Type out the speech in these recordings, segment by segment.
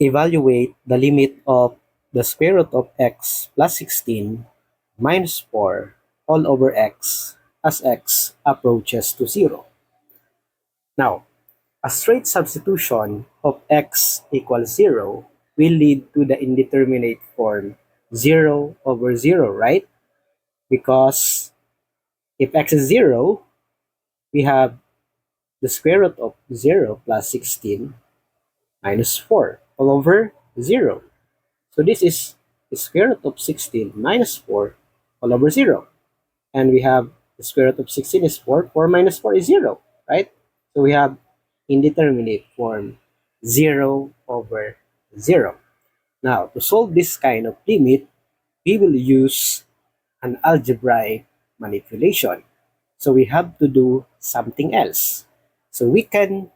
Evaluate the limit of the square root of x plus 16 minus 4 all over x as x approaches to 0. Now, a straight substitution of x equals 0 will lead to the indeterminate form 0 over 0, right? Because if x is 0, we have the square root of 0 plus 16 minus 4 all over 0. So this is the square root of 16 minus 4 all over 0. And we have the square root of 16 is 4. 4 minus 4 is 0, right? So we have indeterminate form 0 over 0. Now, to solve this kind of limit, we will use an algebraic manipulation. So we have to do something else. So we can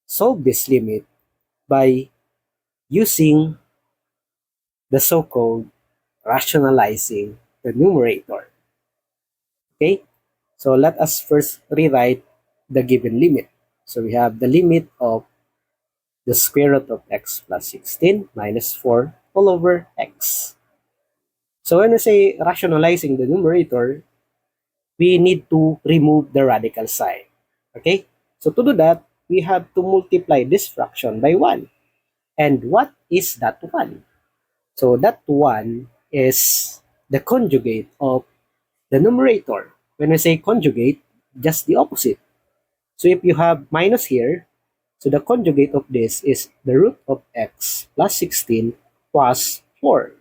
solve this limit by using the so-called rationalizing the numerator. Okay, so let us first rewrite the given limit. So we have the limit of the square root of x plus 16 minus 4 all over x. So when we say rationalizing the numerator, we need to remove the radical sign. Okay, so to do that, we have to multiply this fraction by 1. And what is that 1? So that 1 is the conjugate of the numerator. When we say conjugate, just the opposite. So if you have minus here, so the conjugate of this is the root of x plus 16 plus 4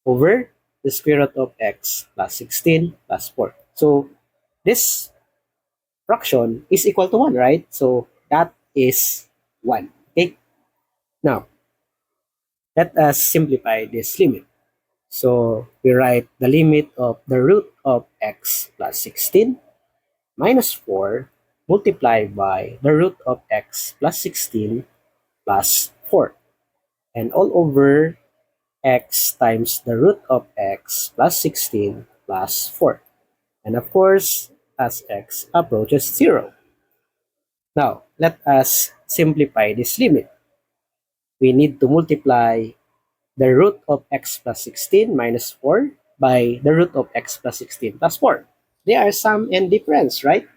over the square root of x plus 16 plus 4. So this fraction is equal to 1, right? So that is 1. Okay? Now, let us simplify this limit. So we write the limit of the root of x plus 16 minus 4 multiplied by the root of x plus 16 plus 4. And all over x times the root of x plus 16 plus 4. And of course, as x approaches 0. Now, let us simplify this limit. We need to multiply the root of x plus 16 minus 4 by the root of x plus 16 plus 4. They are sum and difference, right?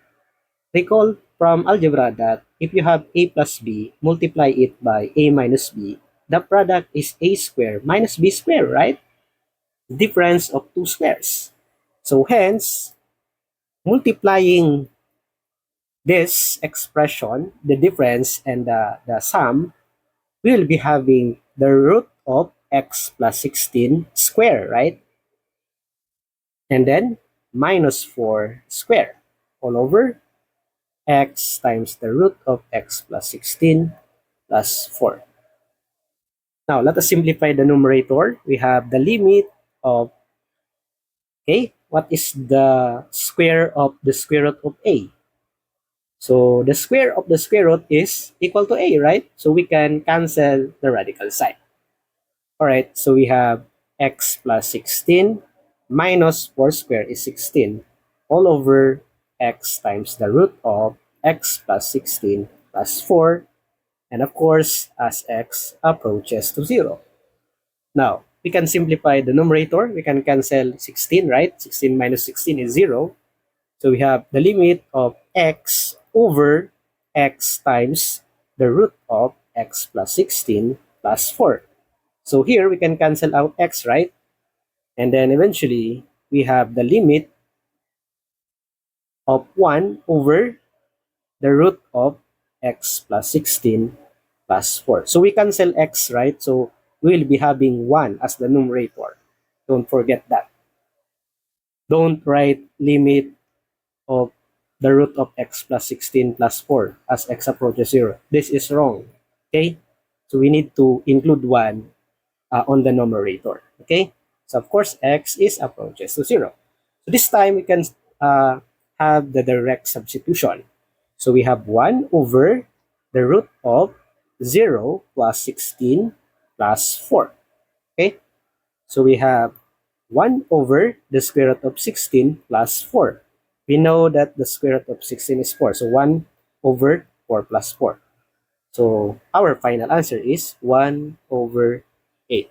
Recall from algebra that if you have a plus b, multiply it by a minus b, the product is a squared minus b squared, right? Difference of two squares. So hence, multiplying this expression, the difference and the sum, we'll be having the root of x plus 16 square, right? And then minus 4 square all over x times the root of x plus 16 plus 4. Now, let us simplify the numerator. We have the limit of, okay, what is the square of the square root of a? So the square of the square root is equal to a, right? So we can cancel the radical sign. All right, so we have x plus 16 minus 4 square is 16 all over x times the root of x plus 16 plus 4. And of course, as x approaches to 0. Now, we can simplify the numerator. We can cancel 16, right? 16 minus 16 is 0. So we have the limit of x over x times the root of x plus 16 plus 4. So here we can cancel out x, right? And then eventually we have the limit of 1 over the root of x plus 16 plus 4. So we cancel x, right? So we'll be having 1 as the numerator. Don't forget that. Don't write limit of the root of x plus 16 plus 4 as x approaches 0. This is wrong. Okay? So we need to include 1 on the numerator. Okay? So of course, x is approaches to 0. So this time we can have the direct substitution. So we have 1 over the root of 0 plus 16 plus 4. Okay? So we have 1 over the square root of 16 plus 4. We know that the square root of 16 is 4. So 1 over 4 plus 4. So our final answer is 1 over 8.